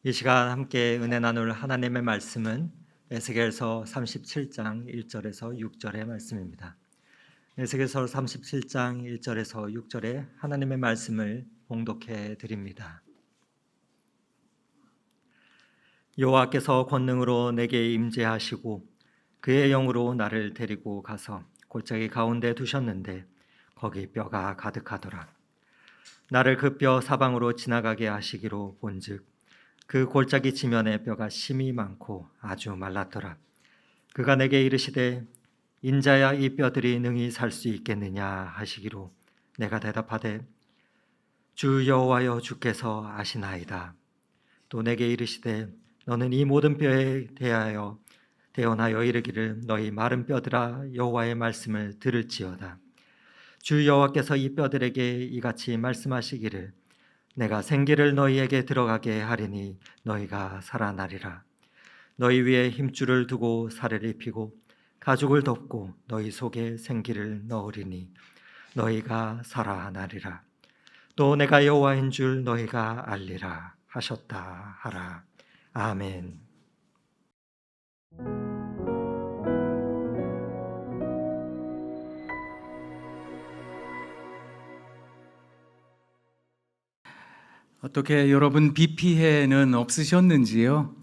이 시간 함께 은혜 나눌 하나님의 말씀은 에스겔서 37장 1절에서 6절의 말씀입니다. 에스겔서 37장 1절에서 6절에 하나님의 말씀을 봉독해 드립니다. 여호와께서 권능으로 내게 임재하시고 그의 영으로 나를 데리고 가서 골짜기 가운데 두셨는데 거기 뼈가 가득하더라. 나를 그 뼈 사방으로 지나가게 하시기로 본즉 그 골짜기 지면에 뼈가 심이 많고 아주 말랐더라. 그가 내게 이르시되 인자야 이 뼈들이 능히 살 수 있겠느냐 하시기로 내가 대답하되 주 여호와여 주께서 아시나이다. 또 내게 이르시되 너는 이 모든 뼈에 대하여 대언하여 이르기를 너희 마른 뼈들아 여호와의 말씀을 들을지어다. 주 여호와께서 이 뼈들에게 이같이 말씀하시기를 내가 생기를 너희에게 들어가게 하리니 너희가 살아나리라. 너희 위에 힘줄을 두고 살을 입히고 가죽을 덮고 너희 속에 생기를 넣으리니 너희가 살아나리라. 또 내가 여호와인 줄 너희가 알리라 하셨다 하라. 아멘. 어떻게 여러분 비 피해는 없으셨는지요?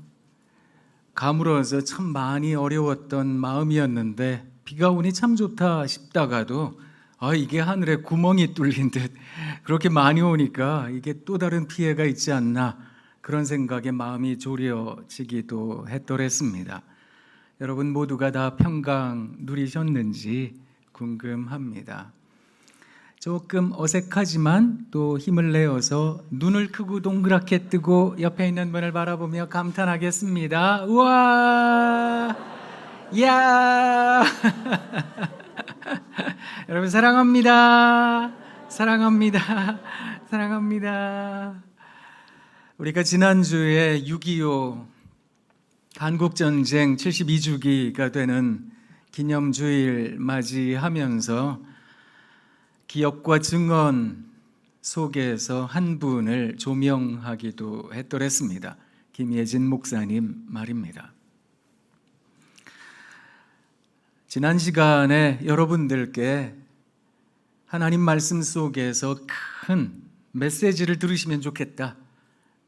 가물어서 참 많이 어려웠던 마음이었는데 비가 오니 참 좋다 싶다가도 이게 하늘에 구멍이 뚫린 듯 그렇게 많이 오니까 이게 또 다른 피해가 있지 않나 그런 생각에 마음이 졸여지기도 했더랬습니다. 여러분 모두가 다 평강 누리셨는지 궁금합니다. 조금 어색하지만 또 힘을 내어서 눈을 크고 동그랗게 뜨고 옆에 있는 분을 바라보며 감탄하겠습니다. 우와! 야! 여러분 사랑합니다. 사랑합니다. 사랑합니다. 우리가 지난주에 6.25 한국전쟁 72주기가 되는 기념주일 맞이하면서 기억과 증언 속에서 한 분을 조명하기도 했더랬습니다. 김예진 목사님 말입니다. 지난 시간에 여러분들께 하나님 말씀 속에서 큰 메시지를 들으시면 좋겠다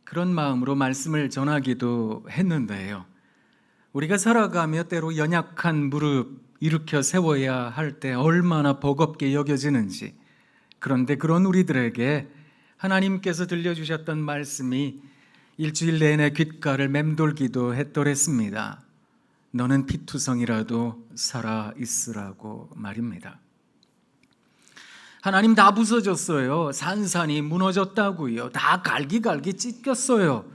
그런 마음으로 말씀을 전하기도 했는데요. 우리가 살아가며 때로 연약한 무릎 일으켜 세워야 할 때 얼마나 버겁게 여겨지는지, 그런데 그런 우리들에게 하나님께서 들려주셨던 말씀이 일주일 내내 귓가를 맴돌기도 했더랬습니다. 너는 피투성이라도 살아있으라고 말입니다. 하나님 다 부서졌어요. 산산이 무너졌다고요. 다 갈기갈기 찢겼어요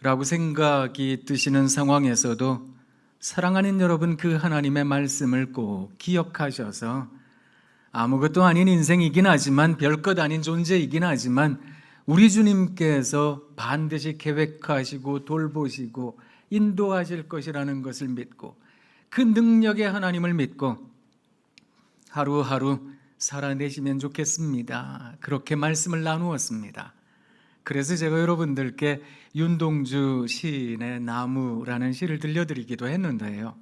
라고 생각이 드시는 상황에서도 사랑하는 여러분, 그 하나님의 말씀을 꼭 기억하셔서 아무것도 아닌 인생이긴 하지만 별것 아닌 존재이긴 하지만 우리 주님께서 반드시 계획하시고 돌보시고 인도하실 것이라는 것을 믿고 그 능력의 하나님을 믿고 하루하루 살아내시면 좋겠습니다. 그렇게 말씀을 나누었습니다. 그래서 제가 여러분들께 윤동주 시인의 나무라는 시를 들려드리기도 했는데요.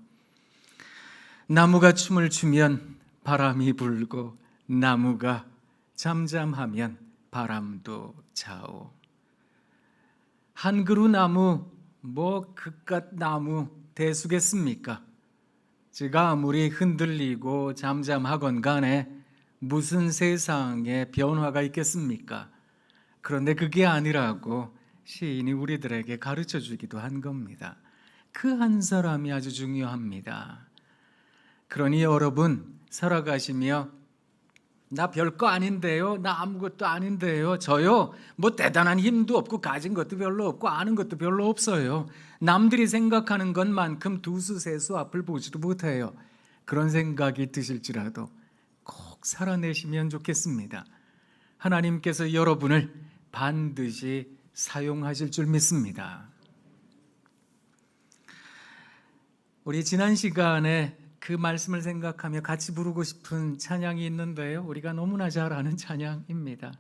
나무가 춤을 추면 바람이 불고 나무가 잠잠하면 바람도 자오. 한 그루 나무 그깟 나무 대수겠습니까? 제가 아무리 흔들리고 잠잠하건 간에 무슨 세상에 변화가 있겠습니까? 그런데 그게 아니라고 시인이 우리들에게 가르쳐 주기도 한 겁니다. 그 한 사람이 아주 중요합니다. 그러니 여러분 살아가시며 나 별거 아닌데요, 나 아무것도 아닌데요, 저요 대단한 힘도 없고 가진 것도 별로 없고 아는 것도 별로 없어요, 남들이 생각하는 것만큼 두수 세수 앞을 보지도 못해요, 그런 생각이 드실지라도 꼭 살아내시면 좋겠습니다. 하나님께서 여러분을 반드시 사용하실 줄 믿습니다. 우리 지난 시간에 그 말씀을 생각하며 같이 부르고 싶은 찬양이 있는데요, 우리가 너무나 잘 아는 찬양입니다.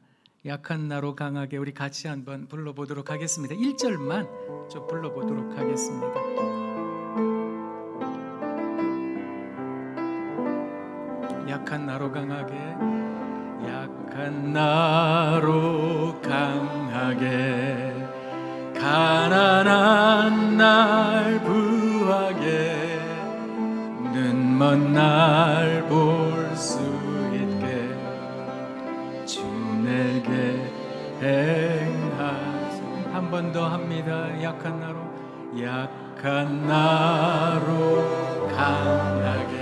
약한 나로 강하게 우리 같이 한번 불러보도록 하겠습니다. 1절만 좀 불러보도록 하겠습니다. 약한 나로 강하게, 약한 나로 강하게, 가난한 날 부하게, 눈먼 날 볼 수 있게 주 내게 행하소. 한 번 더 합니다. 약한 나로 강하게,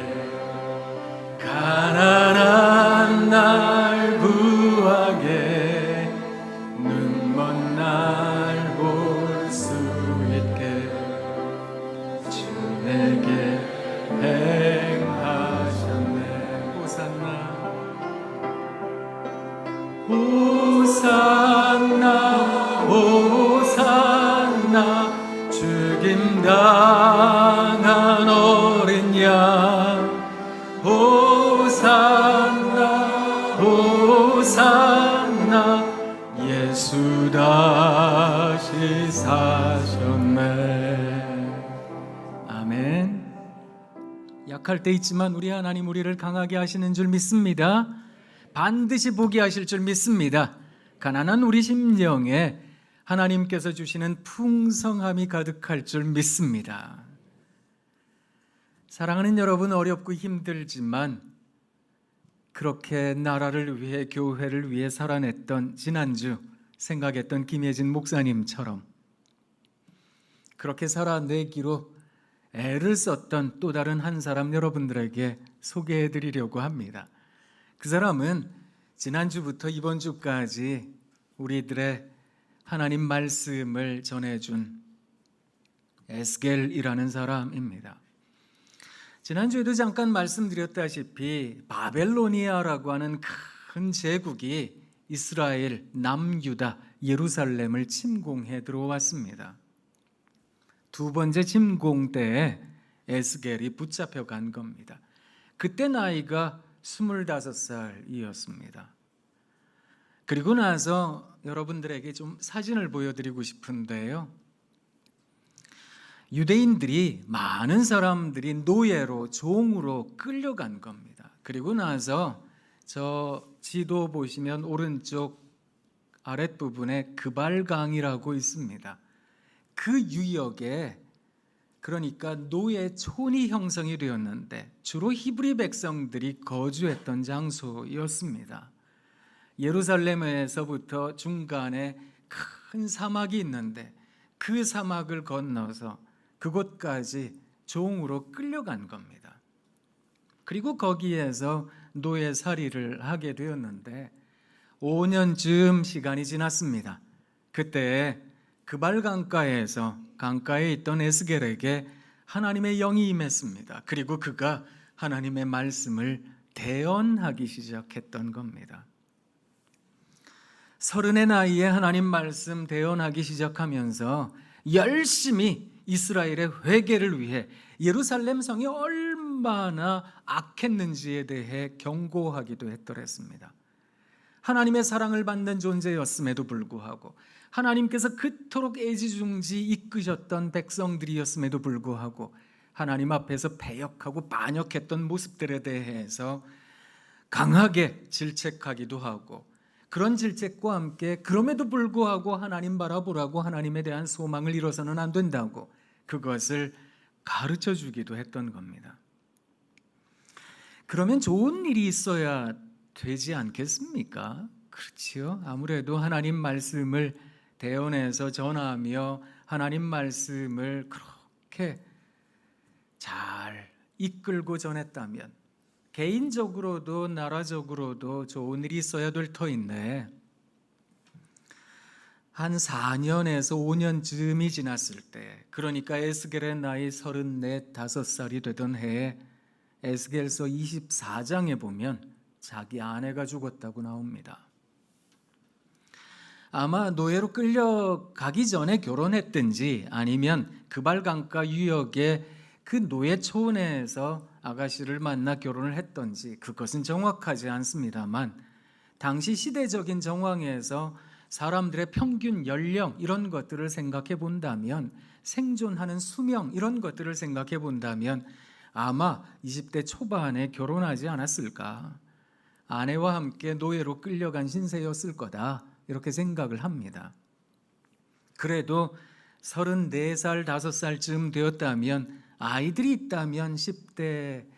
가난한 날 부하게, 눈먼 날 볼 수 있게 주 내게 행하셨네. 호산나, 호산나, 죽임당한 어린 양. 호산나, 호산나, 예수 다시 사셨네. 아멘. 약할 때 있지만 우리 하나님 우리를 강하게 하시는 줄 믿습니다. 반드시 보게 하실 줄 믿습니다. 가난한 우리 심령에 하나님께서 주시는 풍성함이 가득할 줄 믿습니다. 사랑하는 여러분, 어렵고 힘들지만 그렇게 나라를 위해, 교회를 위해 살아냈던 지난주 생각했던 김혜진 목사님처럼 그렇게 살아내기로 애를 썼던 또 다른 한 사람 여러분들에게 소개해 드리려고 합니다. 그 사람은 지난주부터 이번 주까지 우리들의 하나님 말씀을 전해준 에스겔이라는 사람입니다. 지난주에도 잠깐 말씀드렸다시피 바벨로니아라고 하는 큰 제국이 이스라엘, 남유다, 예루살렘을 침공해 들어왔습니다. 두 번째 침공 때에 에스겔이 붙잡혀 간 겁니다. 그때 나이가 25살이었습니다. 그리고 나서 여러분들에게 좀 사진을 보여드리고 싶은데요. 유대인들이, 많은 사람들이 노예로, 종으로 끌려간 겁니다. 그리고 나서 저 지도 보시면 오른쪽 아랫부분에 그발강이라고 있습니다. 그 유역에, 그러니까 노예촌이 형성이 되었는데 주로 히브리 백성들이 거주했던 장소였습니다. 예루살렘에서부터 중간에 큰 사막이 있는데 그 사막을 건너서 그곳까지 종으로 끌려간 겁니다. 그리고 거기에서 노예살이를 하게 되었는데 5년쯤 시간이 지났습니다. 그때 그발강가에서 강가에 있던 에스겔에게 하나님의 영이 임했습니다. 그리고 그가 하나님의 말씀을 대언하기 시작했던 겁니다. 30의 나이에 하나님 말씀 대언하기 시작하면서 열심히 이스라엘의 회개를 위해 예루살렘 성이 얼마나 악했는지에 대해 경고하기도 했더랬습니다. 하나님의 사랑을 받는 존재였음에도 불구하고, 하나님께서 그토록 애지중지 이끄셨던 백성들이었음에도 불구하고 하나님 앞에서 배역하고 반역했던 모습들에 대해서 강하게 질책하기도 하고, 그런 질책과 함께 그럼에도 불구하고 하나님 바라보라고, 하나님에 대한 소망을 잃어서는 안 된다고 그것을 가르쳐 주기도 했던 겁니다. 그러면 좋은 일이 있어야 되지 않겠습니까? 그렇지요. 아무래도 하나님 말씀을 대언해서 전하며 하나님 말씀을 그렇게 잘 이끌고 전했다면 개인적으로도 나라적으로도 좋은 일이 있어야 될 터인데, 한 4년에서 5년쯤이 지났을 때, 그러니까 에스겔의 나이 34, 5살이 되던 해에 에스겔서 24장에 보면 자기 아내가 죽었다고 나옵니다. 아마 노예로 끌려가기 전에 결혼했든지 아니면 그발강가 유역의 그 노예촌에서 아가씨를 만나 결혼을 했던지 그것은 정확하지 않습니다만, 당시 시대적인 정황에서 사람들의 평균 연령 이런 것들을 생각해 본다면, 생존하는 수명 이런 것들을 생각해 본다면 아마 20대 초반에 결혼하지 않았을까, 아내와 함께 노예로 끌려간 신세였을 거다, 이렇게 생각을 합니다. 그래도 34살, 5살쯤 되었다면, 아이들이 있다면 10대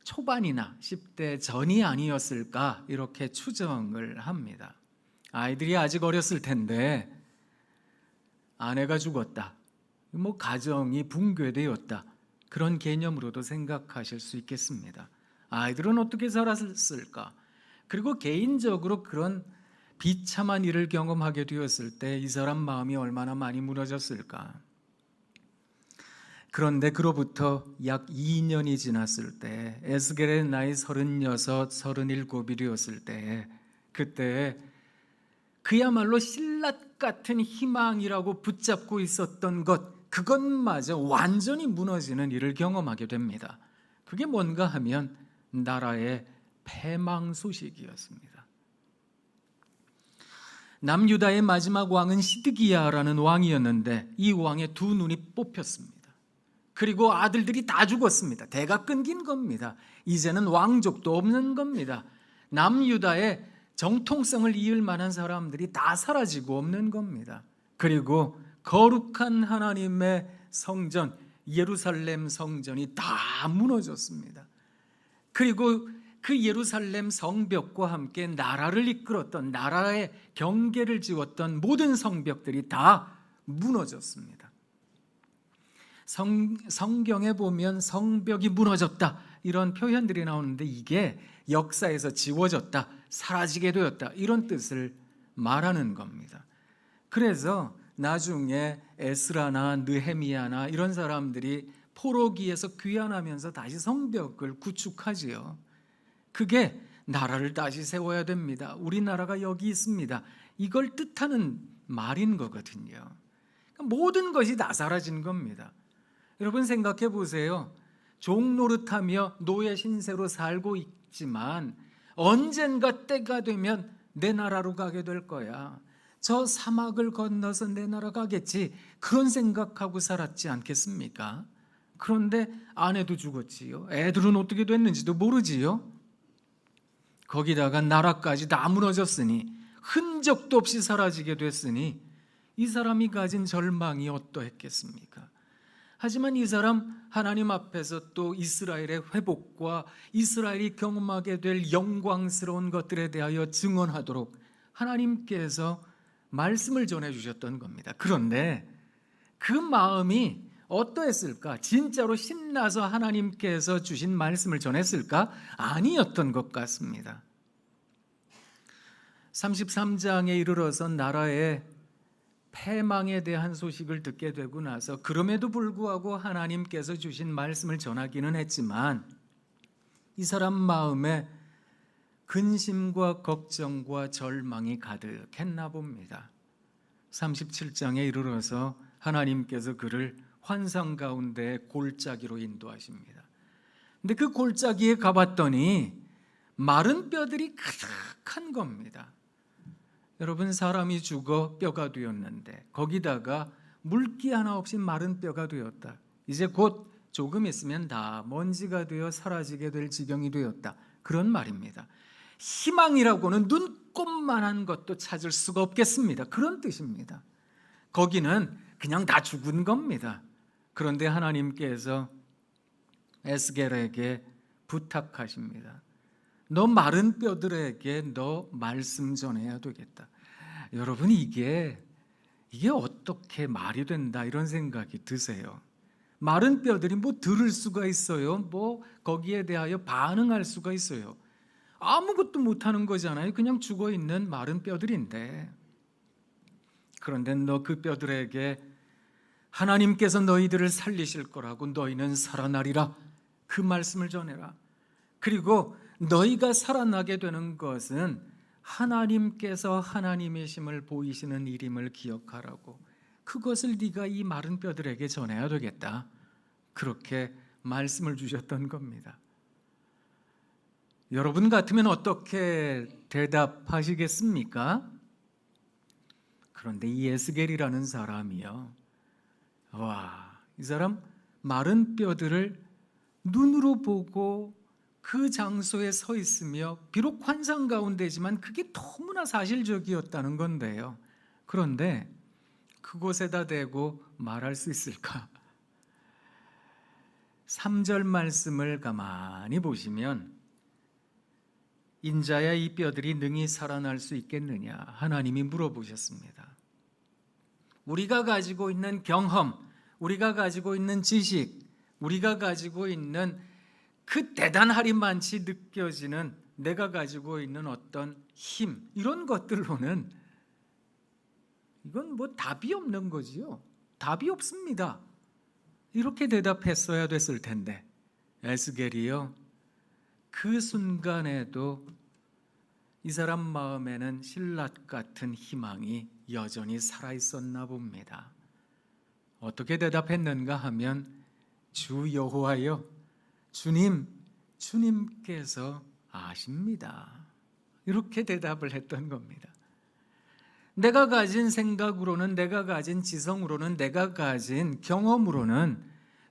초반이나 10대 전이 아니었을까, 이렇게 추정을 합니다. 아이들이 아직 어렸을 텐데 아내가 죽었다, 가정이 붕괴되었다, 그런 개념으로도 생각하실 수 있겠습니다. 아이들은 어떻게 살았을까? 그리고 개인적으로 그런 비참한 일을 경험하게 되었을 때 이 사람 마음이 얼마나 많이 무너졌을까? 그런데 그로부터 약 2년이 지났을 때, 에스겔의 나이 36, 37이 되었을 때, 그때 그야말로 신라 같은 희망이라고 붙잡고 있었던 것, 그것마저 완전히 무너지는 일을 경험하게 됩니다. 그게 뭔가 하면 나라의 패망 소식이었습니다. 남유다의 마지막 왕은 시드기야라는 왕이었는데, 이 왕의 두 눈이 뽑혔습니다. 그리고 아들들이 다 죽었습니다. 대가 끊긴 겁니다. 이제는 왕족도 없는 겁니다. 남유다의 정통성을 이을 만한 사람들이 다 사라지고 없는 겁니다. 그리고 거룩한 하나님의 성전, 예루살렘 성전이 다 무너졌습니다. 그리고 그 예루살렘 성벽과 함께 나라를 이끌었던, 나라의 경계를 지었던 모든 성벽들이 다 무너졌습니다. 성경에 보면 성벽이 무너졌다, 이런 표현들이 나오는데, 이게 역사에서 지워졌다, 사라지게 되었다, 이런 뜻을 말하는 겁니다. 그래서 나중에 에스라나 느헤미야나 이런 사람들이 포로기에서 귀환하면서 다시 성벽을 구축하지요. 그게 나라를 다시 세워야 됩니다, 우리나라가 여기 있습니다, 이걸 뜻하는 말인 거거든요. 모든 것이 다 사라진 겁니다. 여러분 생각해 보세요. 종 노릇하며 노예 신세로 살고 있지만 언젠가 때가 되면 내 나라로 가게 될 거야, 저 사막을 건너서 내 나라 가겠지, 그런 생각하고 살았지 않겠습니까? 그런데 아내도 죽었지요, 애들은 어떻게 됐는지도 모르지요. 거기다가 나라까지 다 무너졌으니, 흔적도 없이 사라지게 됐으니 이 사람이 가진 절망이 어떠했겠습니까? 하지만 이 사람 하나님 앞에서 또 이스라엘의 회복과 이스라엘이 경험하게 될 영광스러운 것들에 대하여 증언하도록 하나님께서 말씀을 전해주셨던 겁니다. 그런데 그 마음이 어떠했을까? 진짜로 신나서 하나님께서 주신 말씀을 전했을까? 아니었던 것 같습니다. 33장에 이르러서 나라의 패망에 대한 소식을 듣게 되고 나서, 그럼에도 불구하고 하나님께서 주신 말씀을 전하기는 했지만 이 사람 마음에 근심과 걱정과 절망이 가득했나 봅니다. 37장에 이르러서 하나님께서 그를 환상 가운데 골짜기로 인도하십니다. 근데 그 골짜기에 가봤더니 마른 뼈들이 가득한 겁니다. 여러분, 사람이 죽어 뼈가 되었는데 거기다가 물기 하나 없이 마른 뼈가 되었다. 이제 곧 조금 있으면 다 먼지가 되어 사라지게 될 지경이 되었다, 그런 말입니다. 희망이라고는 눈꼽만한 것도 찾을 수가 없겠습니다, 그런 뜻입니다. 거기는 그냥 다 죽은 겁니다. 그런데 하나님께서 에스겔에게 부탁하십니다. 너 마른 뼈들에게 너 말씀 전해야 되겠다. 여러분, 이게 어떻게 말이 된다, 이런 생각이 드세요? 마른 뼈들이 들을 수가 있어요? 거기에 대하여 반응할 수가 있어요? 아무것도 못하는 거잖아요. 그냥 죽어있는 마른 뼈들인데. 그런데 너 그 뼈들에게 하나님께서 너희들을 살리실 거라고, 너희는 살아나리라, 그 말씀을 전해라. 그리고 너희가 살아나게 되는 것은 하나님께서 하나님이심을 보이시는 일임을 기억하라고, 그것을 네가 이 마른 뼈들에게 전해야 되겠다, 그렇게 말씀을 주셨던 겁니다. 여러분 같으면 어떻게 대답하시겠습니까? 그런데 이 에스겔이라는 사람이요, 이 사람 마른 뼈들을 눈으로 보고 그 장소에 서 있으며, 비록 환상 가운데지만 그게 너무나 사실적이었다는 건데요, 그런데 그곳에다 대고 말할 수 있을까? 3절 말씀을 가만히 보시면, 인자야 이 뼈들이 능히 살아날 수 있겠느냐 하나님이 물어보셨습니다. 우리가 가지고 있는 경험, 우리가 가지고 있는 지식, 우리가 가지고 있는 그 대단하리만치 느껴지는 내가 가지고 있는 어떤 힘, 이런 것들로는 이건 뭐 답이 없는 거지요. 답이 없습니다. 이렇게 대답했어야 됐을 텐데, 에스겔이요, 그 순간에도 이 사람 마음에는 신라 같은 희망이 여전히 살아있었나 봅니다. 어떻게 대답했는가 하면, 주 여호와여, 주님께서 아십니다. 이렇게 대답을 했던 겁니다. 내가 가진 생각으로는, 내가 가진 지성으로는, 내가 가진 경험으로는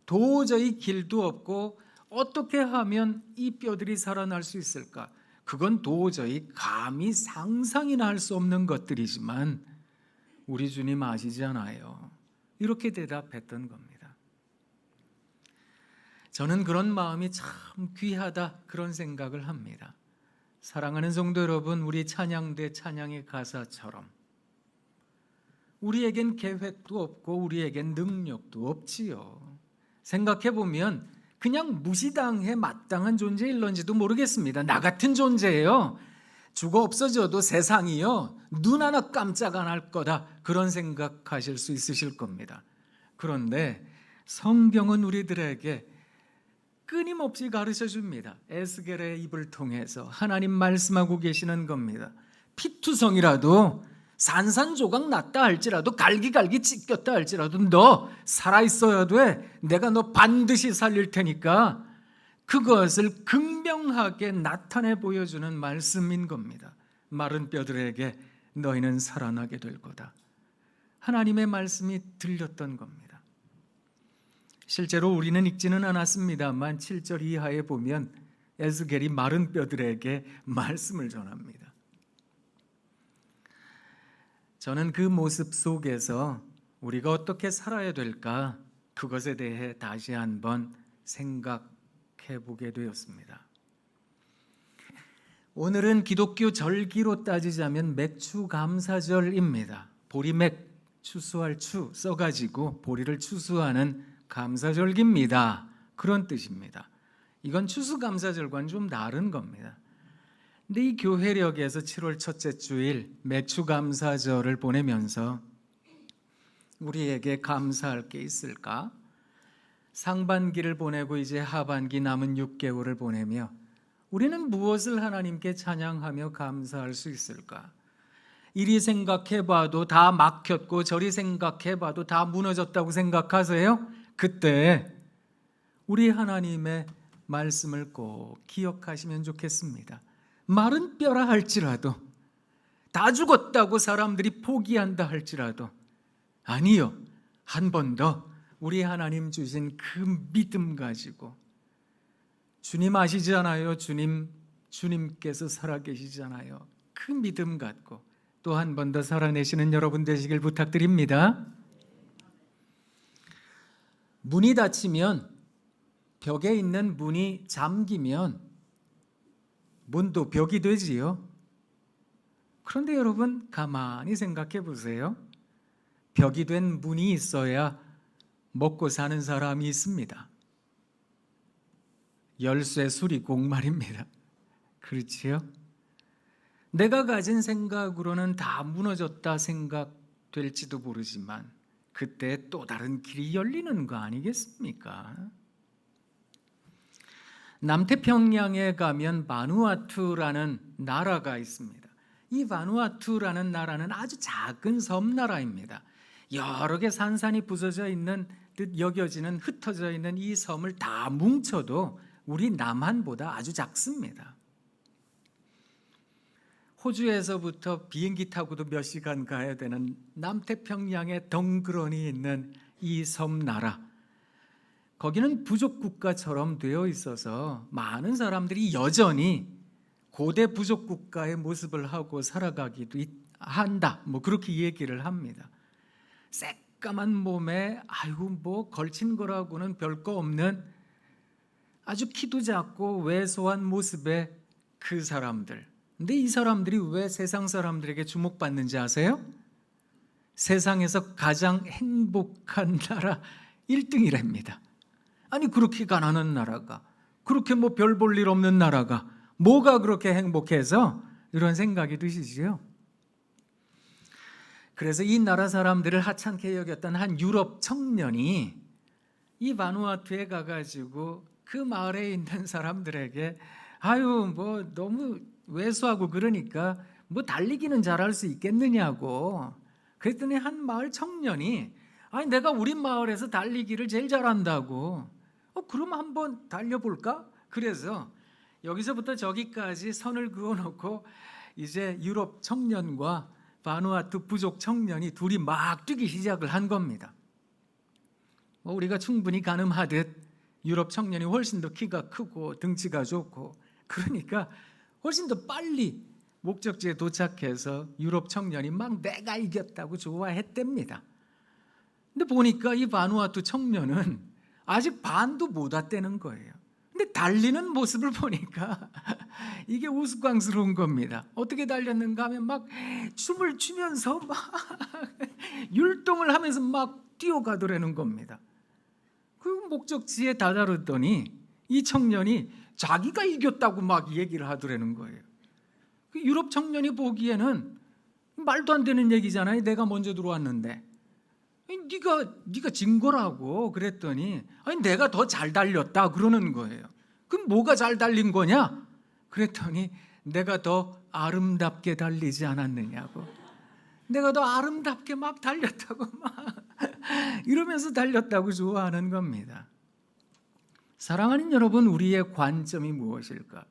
도저히 길도 없고, 어떻게 하면 이 뼈들이 살아날 수 있을까? 그건 도저히 감히 상상이나 할 수 없는 것들이지만 우리 주님 아시잖아요. 이렇게 대답했던 겁니다. 저는 그런 마음이 참 귀하다, 그런 생각을 합니다. 사랑하는 성도 여러분, 우리 찬양대 찬양의 가사처럼 우리에겐 계획도 없고 우리에겐 능력도 없지요. 생각해보면 그냥 무시당해 마땅한 존재일런지도 모르겠습니다. 나 같은 존재예요. 죽어 없어져도 세상이요, 눈 하나 깜짝 안 할 거다, 그런 생각하실 수 있으실 겁니다. 그런데 성경은 우리들에게 끊임없이 가르쳐 줍니다. 에스겔의 입을 통해서 하나님 말씀하고 계시는 겁니다. 피투성이라도 산산조각 났다 할지라도, 갈기갈기 찢겼다 할지라도 너 살아있어야 돼. 내가 너 반드시 살릴 테니까, 그것을 극명하게 나타내 보여주는 말씀인 겁니다. 마른 뼈들에게 너희는 살아나게 될 거다. 하나님의 말씀이 들렸던 겁니다. 실제로 우리는 읽지는 않았습니다만 7절 이하에 보면 에스겔이 마른 뼈들에게 말씀을 전합니다. 저는 그 모습 속에서 우리가 어떻게 살아야 될까, 그것에 대해 다시 한번 생각해 보게 되었습니다. 오늘은 기독교 절기로 따지자면 맥추감사절입니다. 보리맥, 추수할 추 써가지고 보리를 추수하는 감사절기입니다. 그런 뜻입니다. 이건 추수감사절과는 좀 다른 겁니다. 근데 이 교회력에서 7월 첫째 주일 맥추감사절을 보내면서 우리에게 감사할 게 있을까? 상반기를 보내고 이제 하반기 남은 6개월을 보내며 우리는 무엇을 하나님께 찬양하며 감사할 수 있을까? 이리 생각해봐도 다 막혔고 저리 생각해봐도 다 무너졌다고 생각하세요? 그때 우리 하나님의 말씀을 꼭 기억하시면 좋겠습니다. 마른 뼈라 할지라도, 다 죽었다고 사람들이 포기한다 할지라도, 아니요, 한 번 더 우리 하나님 주신 그 믿음 가지고, 주님 아시잖아요. 주님께서 살아계시잖아요. 그 믿음 갖고 또 한 번 더 살아내시는 여러분 되시길 부탁드립니다. 문이 닫히면, 벽에 있는 문이 잠기면 문도 벽이 되지요. 그런데 여러분 가만히 생각해 보세요. 벽이 된 문이 있어야 먹고 사는 사람이 있습니다. 열쇠 수리공 말입니다. 그렇지요? 내가 가진 생각으로는 다 무너졌다 생각될지도 모르지만 그때 또 다른 길이 열리는 거 아니겠습니까? 남태평양에 가면 바누아투라는 나라가 있습니다. 이 바누아투라는 나라는 아주 작은 섬나라입니다. 여러 개 산산이 부서져 있는 듯 여겨지는, 흩어져 있는 이 섬을 다 뭉쳐도 우리 남한보다 아주 작습니다. 호주에서부터 비행기 타고도 몇 시간 가야 되는 남태평양에 덩그러니 있는 이 섬나라, 거기는 부족 국가처럼 되어 있어서 많은 사람들이 여전히 고대 부족 국가의 모습을 하고 살아가기도 한다, 뭐 그렇게 얘기를 합니다. 새까만 몸에 아이고 뭐 걸친 거라고는 별거 없는 아주 키도 작고 왜소한 모습의 그 사람들. 근데 이 사람들이 왜 세상 사람들에게 주목받는지 아세요? 세상에서 가장 행복한 나라 1등이랍니다. 아니 그렇게 가난한 나라가, 그렇게 뭐 별 볼 일 없는 나라가 뭐가 그렇게 행복해서 이런 생각이 드시지요? 그래서 이 나라 사람들을 하찮게 여겼던 한 유럽 청년이 이 바누아투에 가가지고 그 마을에 있는 사람들에게 아유 뭐 너무 왜소하고 그러니까 뭐 달리기는 잘할 수 있겠느냐고 그랬더니 한 마을 청년이 아니 내가 우리 마을에서 달리기를 제일 잘한다고 그럼 한번 달려볼까? 그래서 여기서부터 저기까지 선을 그어놓고 이제 유럽 청년과 바누아투 부족 청년이 둘이 막 뛰기 시작을 한 겁니다. 우리가 충분히 가늠하듯 유럽 청년이 훨씬 더 키가 크고 등치가 좋고 그러니까 훨씬 더 빨리 목적지에 도착해서 유럽 청년이 막 내가 이겼다고 좋아했답니다. 근데 보니까 이 바누아투 청년은 아직 반도 못 왔다는 거예요. 근데 달리는 모습을 보니까 이게 우스꽝스러운 겁니다. 어떻게 달렸는가 하면 막 춤을 추면서 막 율동을 하면서 막 뛰어가더라는 겁니다. 그 목적지에 다다르더니 이 청년이 자기가 이겼다고 막 얘기를 하더라는 거예요. 그 유럽 청년이 보기에는 말도 안 되는 얘기잖아요. 내가 먼저 들어왔는데 네가 진 거라고 그랬더니 아니 내가 더 잘 달렸다 그러는 거예요. 그럼 뭐가 잘 달린 거냐? 그랬더니 내가 더 아름답게 달리지 않았느냐고. 내가 더 아름답게 막 달렸다고 막 이러면서 달렸다고 좋아하는 겁니다. 사랑하는 여러분, 우리의 관점이 무엇일까?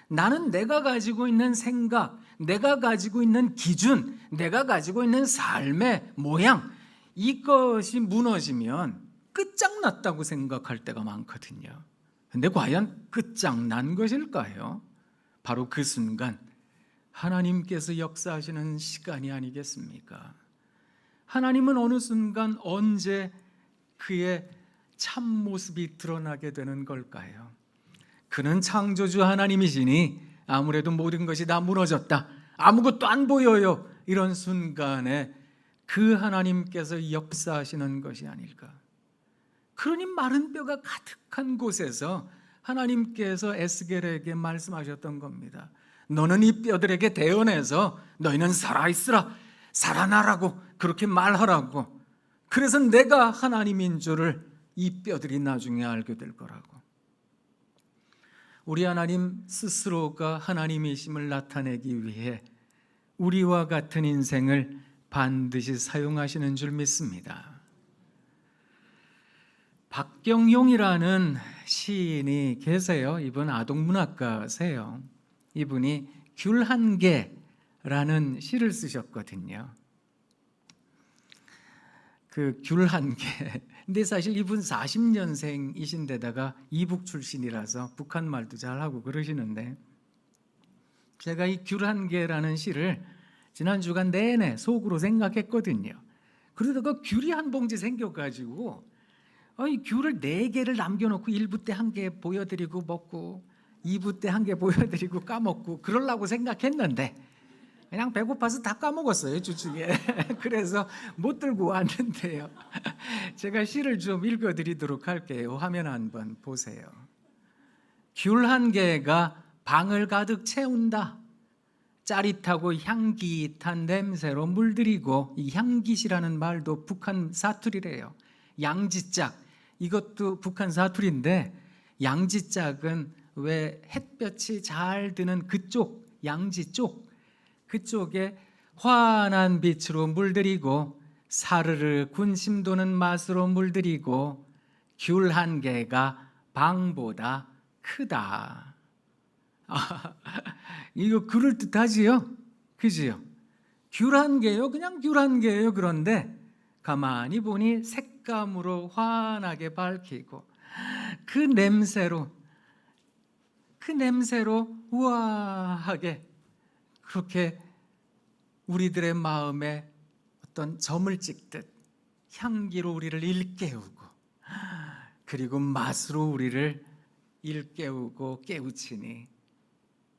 나는 내가 가지고 있는 생각, 내가 가지고 있는 기준, 내가 가지고 있는 삶의 모양, 이것이 무너지면 끝장났다고 생각할 때가 많거든요. 근데 과연 끝장난 것일까요? 바로 그 순간 하나님께서 역사하시는 시간이 아니겠습니까? 하나님은 어느 순간 언제 그의 참모습이 드러나게 되는 걸까요? 그는 창조주 하나님이시니 아무래도 모든 것이 다 무너졌다, 아무것도 안 보여요, 이런 순간에 그 하나님께서 역사하시는 것이 아닐까. 그러니 마른 뼈가 가득한 곳에서 하나님께서 에스겔에게 말씀하셨던 겁니다. 너는 이 뼈들에게 대언해서 너희는 살아있으라, 살아나라고 그렇게 말하라고. 그래서 내가 하나님인 줄을 이 뼈들이 나중에 알게 될 거라고. 우리 하나님 스스로가 하나님이심을 나타내기 위해 우리와 같은 인생을 반드시 사용하시는 줄 믿습니다. 박경용이라는 시인이 계세요. 이분 아동문학가세요. 이분이 귤 한 개라는 시를 쓰셨거든요. 그 귤 한 개. 근데 사실 이분 40년생이신데다가 이북 출신이라서 북한 말도 잘하고 그러시는데, 제가 이 귤 한 개라는 시를 지난 주간 내내 속으로 생각했거든요. 그러다가 귤이 한 봉지 생겨가지고 이 귤을 4개를 남겨놓고 1부 때 1개 보여드리고 먹고 2부 때 1개 보여드리고 까먹고 그러려고 생각했는데 그냥 배고파서 다 까먹었어요, 주중에. 그래서 못 들고 왔는데요. 제가 시를 좀 읽어드리도록 할게요. 화면 한번 보세요. 귤 한 개가 방을 가득 채운다. 짜릿하고 향깃한 냄새로 물들이고, 이 향깃이라는 말도 북한 사투리래요. 양지짝, 이것도 북한 사투리인데, 양지짝은 왜 햇볕이 잘 드는 그쪽, 양지 쪽, 그쪽에 환한 빛으로 물들이고 사르르 군심 도는 맛으로 물들이고 귤 한 개가 방보다 크다. 이거 그럴듯하지요? 그지요? 귤 한 개요. 그냥 귤 한 개예요. 그런데 가만히 보니 색감으로 환하게 밝히고 그 냄새로 우아하게 그렇게 우리들의 마음에 어떤 점을 찍듯 향기로 우리를 일깨우고 그리고 맛으로 우리를 일깨우고 깨우치니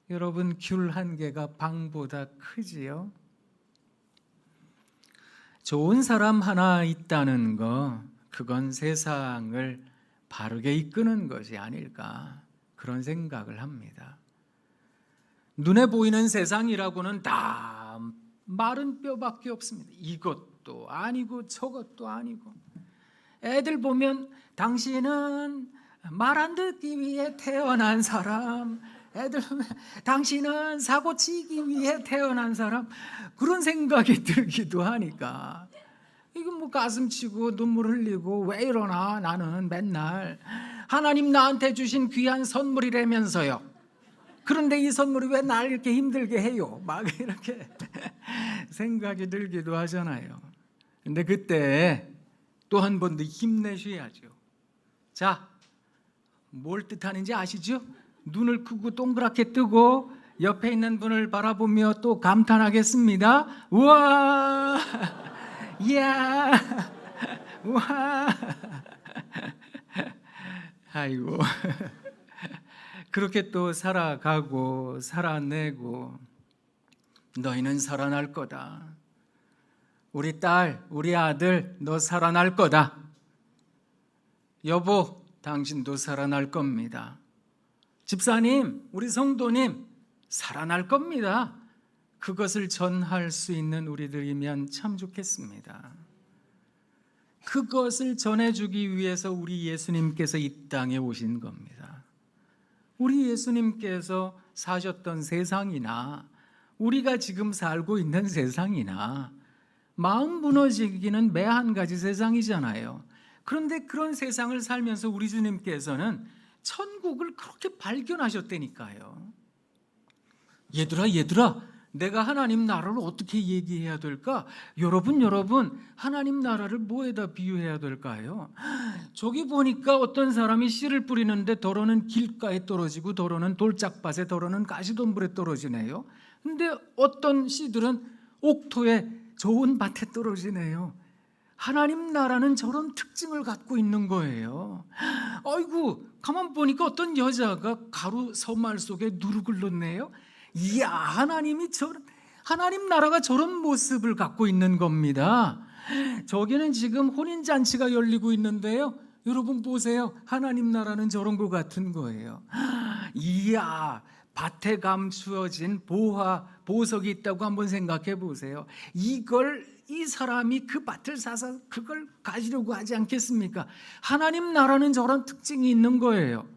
여러분 귤 한 개가 방보다 크지요? 좋은 사람 하나 있다는 거 그건 세상을 바르게 이끄는 것이 아닐까 그런 생각을 합니다. 눈에 보이는 세상이라고는 다 마른 뼈밖에 없습니다. 이것도 아니고 저것도 아니고 애들 보면 당신은 말 안 듣기 위해 태어난 사람, 애들 보면 당신은 사고 치기 위해 태어난 사람 그런 생각이 들기도 하니까 이거 뭐 가슴 치고 눈물 흘리고 왜 이러나 나는 맨날 하나님 나한테 주신 귀한 선물이라면서요. 그런데 이 선물이 왜 날 이렇게 힘들게 해요? 막 이렇게 생각이 들기도 하잖아요. 근데 그때 또 한 번 더 힘내셔야죠. 자, 뭘 뜻하는지 아시죠? 눈을 크고 동그랗게 뜨고 옆에 있는 분을 바라보며 또 감탄하겠습니다. 우와, 이야, 우와. 아이고. 그렇게 또 살아가고 살아내고 너희는 살아날 거다. 우리 딸, 우리 아들, 너 살아날 거다. 여보, 당신도 살아날 겁니다. 집사님, 우리 성도님, 살아날 겁니다. 그것을 전할 수 있는 우리들이면 참 좋겠습니다. 그것을 전해주기 위해서 우리 예수님께서 이 땅에 오신 겁니다. 우리 예수님께서 사셨던 세상이나 우리가 지금 살고 있는 세상이나 마음 무너지기는 매 한 가지 세상이잖아요. 그런데 그런 세상을 살면서 우리 주님께서는 천국을 그렇게 발견하셨다니까요. 얘들아, 내가 하나님 나라를 어떻게 얘기해야 될까? 여러분, 하나님 나라를 뭐에다 비유해야 될까요? 저기 보니까 어떤 사람이 씨를 뿌리는데 더러는 길가에 떨어지고 더러는 돌짝밭에 더러는 가시덤불에 떨어지네요. 근데 어떤 씨들은 옥토에 좋은 밭에 떨어지네요. 하나님 나라는 저런 특징을 갖고 있는 거예요. 아이고, 가만 보니까 어떤 여자가 가루 서말 속에 누룩을 넣네요. 이야, 하나님 나라가 저런 모습을 갖고 있는 겁니다. 저기는 지금 혼인잔치가 열리고 있는데요. 여러분 보세요. 하나님 나라는 저런 것 같은 거예요. 이야, 밭에 감추어진 보석이 있다고 한번 생각해 보세요. 이 사람이 그 밭을 사서 그걸 가지려고 하지 않겠습니까? 하나님 나라는 저런 특징이 있는 거예요.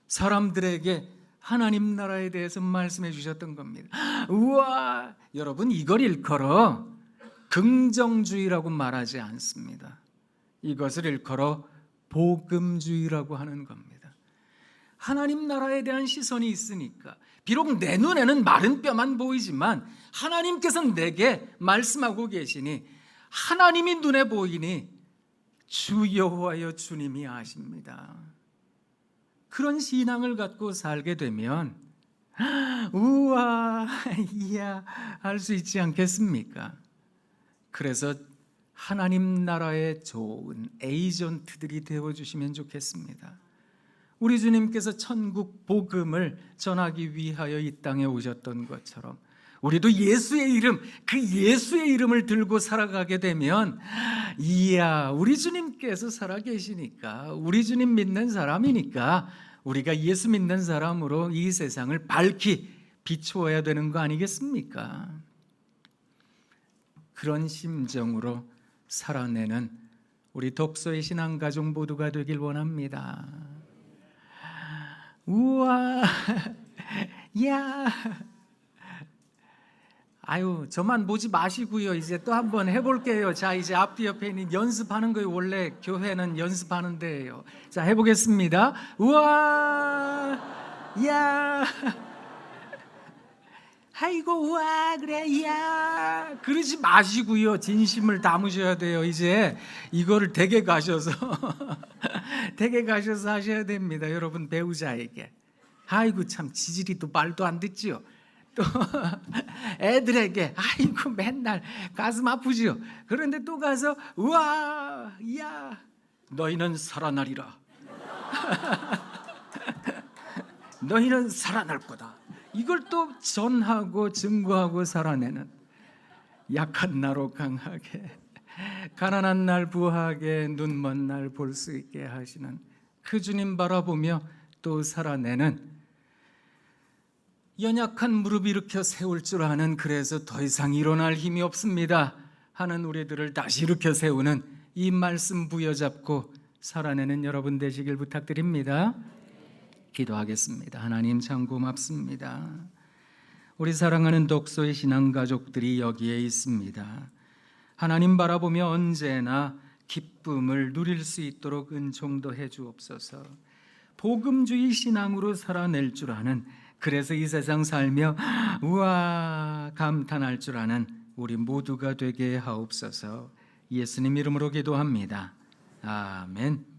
사람들에게 하나님 나라에 대해서 말씀해 주셨던 겁니다. 우와, 여러분 이걸 일컬어 긍정주의라고 말하지 않습니다. 이것을 일컬어 복음주의라고 하는 겁니다. 하나님 나라에 대한 시선이 있으니까 비록 내 눈에는 마른 뼈만 보이지만 하나님께서 내게 말씀하고 계시니 하나님이 눈에 보이니 주 여호와여 주님이 아십니다. 그런 신앙을 갖고 살게 되면 우와, 이야 할 수 있지 않겠습니까? 그래서 하나님 나라의 좋은 에이전트들이 되어주시면 좋겠습니다. 우리 주님께서 천국 복음을 전하기 위하여 이 땅에 오셨던 것처럼 우리도 예수의 이름을 들고 살아가게 되면 이야, 우리 주님께서 살아계시니까, 우리 주님 믿는 사람이니까 우리가 예수 믿는 사람으로 이 세상을 밝히 비추어야 되는 거 아니겠습니까? 그런 심정으로 살아내는 우리 독서의 신앙가족 모두가 되길 원합니다. 우와, 야, 아유, 저만 보지 마시고요. 이제 또 한번 해볼게요. 자, 이제 앞뒤 옆에 있는 연습하는 거예요. 원래 교회는 연습하는 데예요. 자, 해보겠습니다. 우와, 야, 아이고 와 그래 야 그러지 마시고요. 진심을 담으셔야 돼요. 이제 이거를 댁에 가셔서 댁에 가셔서 하셔야 됩니다. 여러분 배우자에게. 아이고 참 지질이 또 말도 안 듣지요. 또 애들에게 아이고 맨날 가슴 아프지요. 그런데 또 가서 우와 야 너희는 살아나리라. 너희는 살아날 거다. 이걸 또 전하고 증거하고 살아내는 약한 나로 강하게 가난한 날 부하게 눈먼 날 볼 수 있게 하시는 그 주님 바라보며 또 살아내는 연약한 무릎 일으켜 세울 줄 아는 그래서 더 이상 일어날 힘이 없습니다 하는 우리들을 다시 일으켜 세우는 이 말씀 부여잡고 살아내는 여러분 되시길 부탁드립니다. 기도하겠습니다. 하나님 참 고맙습니다. 우리 사랑하는 독소의 신앙 가족들이 여기에 있습니다. 하나님 바라보며 언제나 기쁨을 누릴 수 있도록 은총도 해 주옵소서. 복음주의 신앙으로 살아낼 줄 아는 그래서 이 세상 살며 우와 감탄할 줄 아는 우리 모두가 되게 하옵소서. 예수님 이름으로 기도합니다. 아멘.